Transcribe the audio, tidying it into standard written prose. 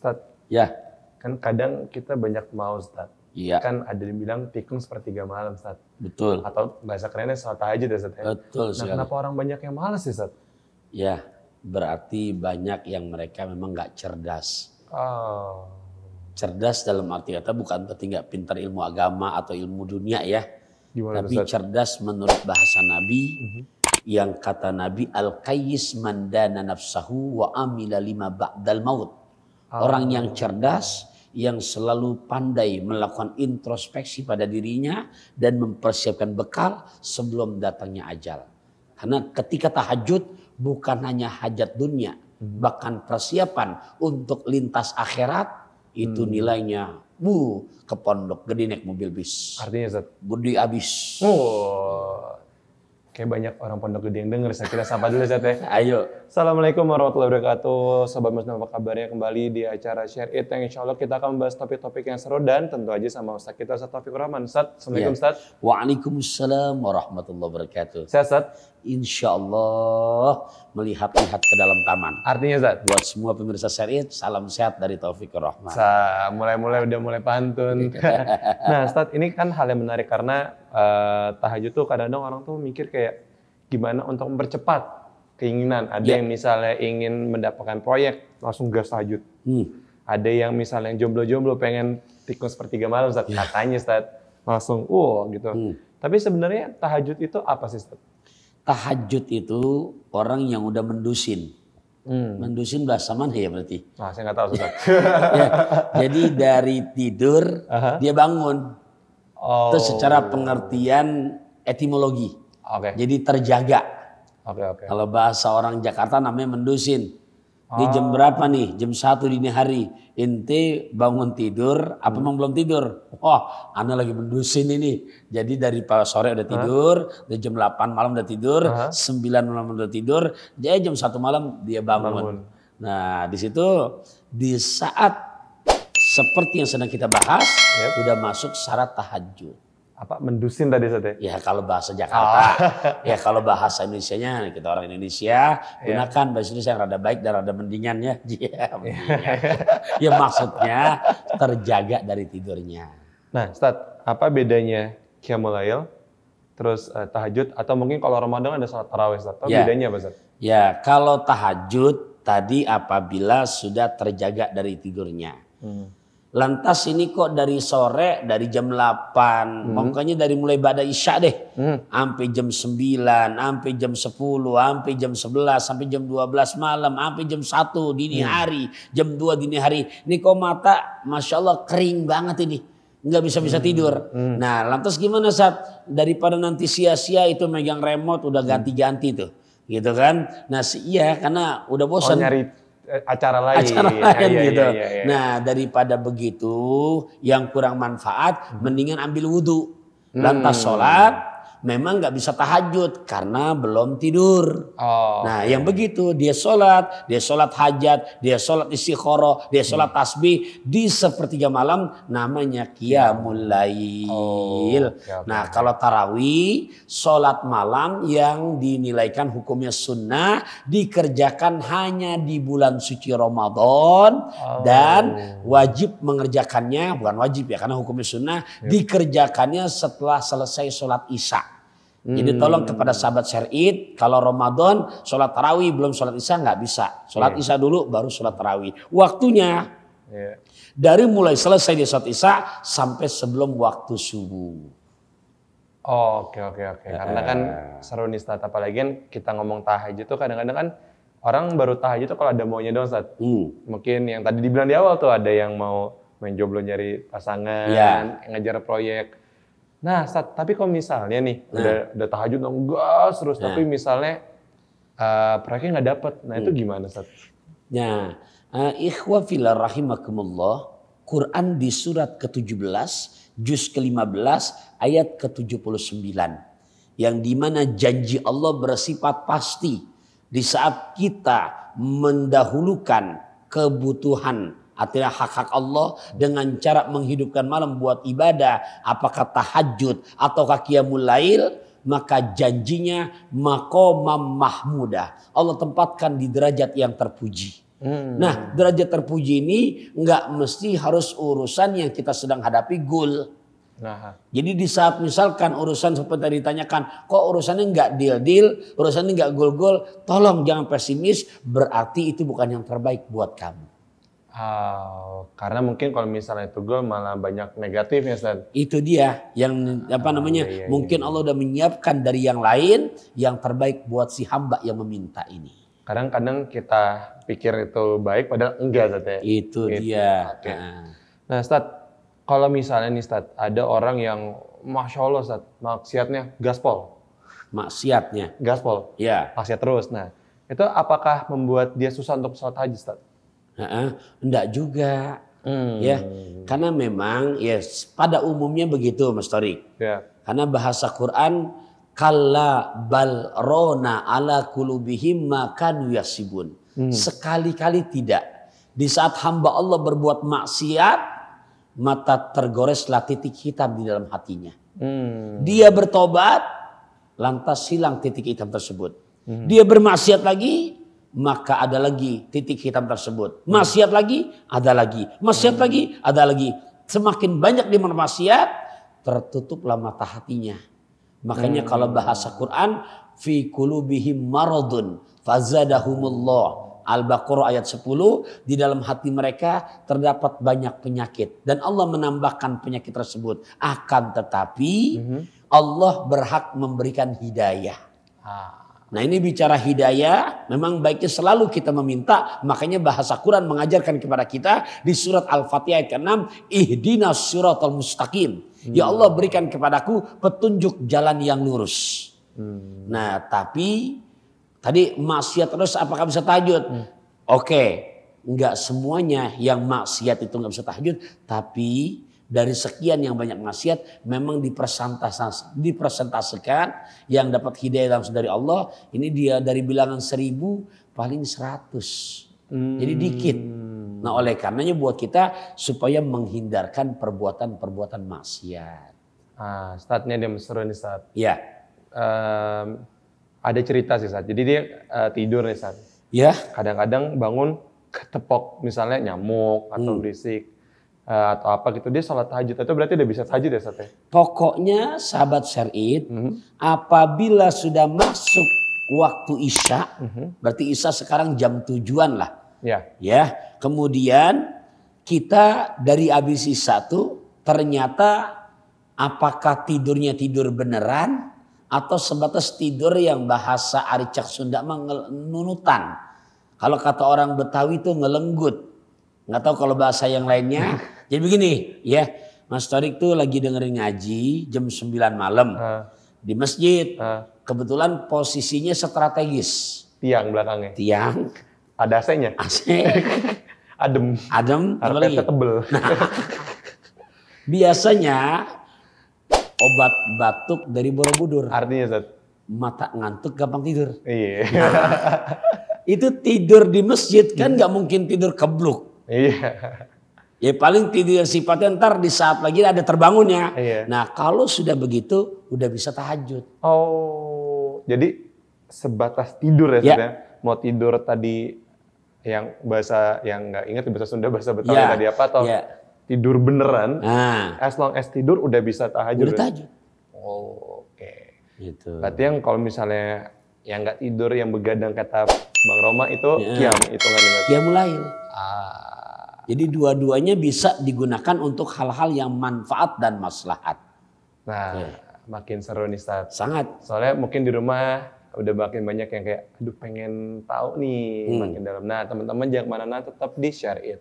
Ustaz, Ya, kan kadang kita banyak mau Ustaz. iya, Kan ada yang bilang tikung sepertiga malam Ustaz. betul. Atau bahasa kerennya sholat tahajud ya Ustaz ya. Betul Nah sekali. kenapa orang banyak yang malas ya Ustaz? Ya, berarti banyak yang mereka memang nggak cerdas. Oh. Cerdas dalam arti kata bukan berarti nggak pintar ilmu agama atau ilmu dunia ya. Gimana Tapi Ustaz? cerdas menurut bahasa Nabi. Yang kata Nabi, Al-Qayyis man dana nafsahu wa amila lima ba'dal maut. Orang yang cerdas, yang selalu pandai melakukan introspeksi pada dirinya dan mempersiapkan bekal sebelum datangnya ajal. Karena ketika tahajud bukan hanya hajat dunia, bahkan persiapan untuk lintas akhirat itu nilainya ke pondok gede naik mobil bis. Artinya Ustaz? Gede abis. Oh. Kayak banyak orang pondok gede yang denger. Saya kira sapa dulu Ustaz ya. Ayo. Assalamualaikum warahmatullahi wabarakatuh. Sobat Muslim, apa kabarnya? Kembali di acara Share It yang insya Allah kita akan membahas topik-topik yang seru dan tentu aja sama Ustaz kita, Ustaz Taufikur Rahman. Ustaz, Assalamualaikum Ustaz. Waalaikumsalam warahmatullahi wabarakatuh. Sehat Ustaz? Insya Allah melihat-lihat ke dalam taman. Artinya Ustaz? Buat semua pemirsa Syariat, salam sehat dari Taufikur Rahman. Udah mulai pantun. Nah Ustaz, ini kan hal yang menarik karena tahajud tuh kadang-kadang orang tuh mikir kayak gimana untuk mempercepat keinginan. Ada yang misalnya ingin mendapatkan proyek, langsung gas tahajud. Ada yang misalnya jomblo-jomblo pengen tikung sepertiga malam Ustaz. Katanya Ustaz, langsung gitu. Tapi sebenarnya tahajud itu apa sih Ustaz? Tahajud itu orang yang udah mendusin. Mendusin bahasa mana ya berarti? Nah, saya nggak tahu Ustaz. Ya, jadi dari tidur dia bangun. Itu secara pengertian etimologi. Oke. Jadi terjaga. Oke. Kalau bahasa orang Jakarta namanya mendusin. Ini jam berapa nih? Jam 1 dini hari. Inti bangun tidur, apa memang belum tidur? Wah, Ana lagi mendusin ini. Jadi dari sore udah tidur, dari jam 8 malam udah tidur, 9 malam udah tidur, jadi jam 1 malam dia bangun. Nah, di situ di saat seperti yang sedang kita bahas, udah masuk syarat tahajud. Apa mendusin tadi Ustaz ya? Ya kalau bahasa Jakarta, ya kalau bahasa Indonesianya kita orang Indonesia gunakan bahasa Indonesia yang rada baik dan rada mendingan ya. Ya maksudnya terjaga dari tidurnya. Nah, Ustaz, apa bedanya Qiyamul Lail, terus tahajud, atau mungkin kalau Ramadan ada salat tarawih Ustaz? Apa bedanya apa Ustaz? Ya kalau tahajud tadi apabila sudah terjaga dari tidurnya. Lantas ini kok dari sore, dari jam 8, makanya dari mulai ba'da isya deh. Sampai jam 9, sampai jam 10, sampai jam 11, sampai jam 12 malam, sampai jam 1 dini hari, jam 2 dini hari. Ini kok mata, Masya Allah kering banget ini. Nggak bisa tidur. Nah lantas gimana Sat? Daripada nanti sia-sia itu megang remote udah ganti-ganti tuh. Gitu kan. Nah iya karena udah bosan. Nyari acara lain gitu. Nah daripada begitu yang kurang manfaat mendingan ambil wudhu. Lantas sholat memang nggak bisa tahajud karena belum tidur. Nah yang begitu dia sholat hajat, dia sholat istikharah, dia sholat tasbih di sepertiga malam namanya qiyamul lail. Nah kalau tarawih sholat malam yang dinilaikan hukumnya sunnah dikerjakan hanya di bulan suci Ramadan dan wajib mengerjakannya, bukan wajib ya karena hukumnya sunnah, dikerjakannya setelah selesai sholat isya. Jadi tolong kepada sahabat Syariat, kalau Ramadan sholat tarawih belum sholat isya nggak bisa. Sholat isya dulu baru sholat tarawih. Waktunya dari mulai selesai di sholat isya sampai sebelum waktu subuh. Oke. Karena kan seru nih Ustaz, apalagi kan kita ngomong tahajud tuh kadang-kadang kan orang baru tahajud tuh kalau ada maunya doang Ustaz. Mungkin yang tadi dibilang di awal tuh ada yang mau main jomblo nyari pasangan, ngejar proyek. Nah, Ustaz, tapi kalau misalnya nih udah tahajud gas terus, tapi misalnya proyeknya nggak dapet, nah itu gimana Ustaz? Nah, ikhwa fillah rahimakumullah, Quran di surat ke-17, juz ke-15, ayat ke-79, yang dimana janji Allah bersifat pasti di saat kita mendahulukan kebutuhan artinya hak-hak Allah dengan cara menghidupkan malam buat ibadah, apakah tahajud ataukah qiyamul lail, maka janjinya maqamam mahmudah. Allah tempatkan di derajat yang terpuji. Nah, derajat terpuji ini nggak mesti harus urusan yang kita sedang hadapi goal. Nah. Jadi di saat misalkan urusan seperti tadi ditanyakan, kok urusannya nggak deal, urusannya nggak goal, tolong jangan pesimis, berarti itu bukan yang terbaik buat kamu. Karena mungkin kalau misalnya itu goal malah banyak negatifnya, Ustaz. Itu dia yang mungkin Allah udah menyiapkan dari yang lain yang terbaik buat si hamba yang meminta ini. Kadang-kadang kita pikir itu baik padahal enggak, Ustaz ya. Itu dia. Okay. Nah, Ustaz, kalau misalnya nih Ustaz, ada orang yang Masya Allah Ustaz, maksiatnya gaspol. Maksiatnya? Gaspol. Ya. Maksiat terus. Nah, itu apakah membuat dia susah untuk sholat haji Ustaz? Enggak juga. Ya, karena memang ya pada umumnya begitu Mas Torik. Ya. Karena bahasa Quran, kalla bal rona ala kulubihim ma kanu yasibun. Sekali-kali tidak. Di saat hamba Allah berbuat maksiat, mata tergoreslah titik hitam di dalam hatinya. Dia bertobat, lantas hilang titik hitam tersebut. Dia bermaksiat lagi, maka ada lagi titik hitam tersebut. Maksiat lagi, ada lagi. Maksiat lagi, ada lagi. Semakin banyak dia bermaksiat, tertutuplah mata hatinya. Makanya kalau bahasa Quran, fi qulubihim maradun fazadahumullah. Al-Baqarah ayat 10, di dalam hati mereka terdapat banyak penyakit. Dan Allah menambahkan penyakit tersebut. Akan tetapi Allah berhak memberikan hidayah. Nah ini bicara hidayah, memang baiknya selalu kita meminta. Makanya bahasa Quran mengajarkan kepada kita di surat Al-Fatihah ayat 6. Ihdinas siratal mustaqim. Ya Allah berikan kepadaku petunjuk jalan yang lurus. Nah tapi tadi maksiat terus apakah bisa tahajud? Oke, enggak semuanya yang maksiat itu enggak bisa tahajud. Tapi dari sekian yang banyak maksiat memang dipresentasikan yang dapat hidayah langsung dari Allah. Ini dia dari bilangan 1000 paling 100. Jadi dikit. Nah oleh karenanya buat kita supaya menghindarkan perbuatan-perbuatan maksiat. Statnya dia seru nih Ustaz. Ya. Ada cerita sih Ustaz. Jadi dia tidur nih Ustaz. Ya. Kadang-kadang bangun ketepok misalnya nyamuk atau berisik atau apa gitu. Dia sholat tahajud. Itu berarti udah bisa tahajud ya Ustaz ya? Pokoknya sahabat syar'id, apabila sudah masuk waktu isya, berarti isya sekarang jam 7-an lah. Ya. Ya. Kemudian kita dari habis isya tuh ternyata apakah tidurnya tidur beneran atau sebatas tidur yang bahasa Aricak Sunda nunutan. Kalau kata orang Betawi itu ngelenggut. Nggak tahu kalau bahasa yang lainnya. Jadi begini ya, Mas Torik tuh lagi dengerin ngaji jam 9 malam di masjid. Kebetulan posisinya strategis. Tiang belakangnya. Tiang. Ada AC-nya? AC. Adem. Karpetnya tebel. Nah, biasanya obat batuk dari Borobudur. Artinya Zat? Mata ngantuk gampang tidur. Iya. Itu tidur di masjid kan nggak mungkin tidur kebluk. Iya. Ya paling tidur yang sifatnya ntar di saat lagi ada terbangunnya. Iya. Nah kalau sudah begitu udah bisa tahajud. Oh, jadi sebatas tidur ya, ya. Ya? Mau tidur tadi yang bahasa yang nggak ingat bahasa Sunda, bahasa Betawi tadi apa atau tidur beneran? As long as tidur udah bisa tahajud. Udah tahajud. Oh, oke. Gitu. Berarti yang kalau misalnya yang nggak tidur yang begadang kata Bang Roma itu qiyam hitungannya. Qiyamul lail. Jadi dua-duanya bisa digunakan untuk hal-hal yang manfaat dan maslahat. Nah, makin seru nih Ustaz. Sangat. Soalnya mungkin di rumah udah makin banyak yang kayak, aduh pengen tahu nih makin dalam. Nah teman-teman jangan kemana-mana, tetap di Syar'id.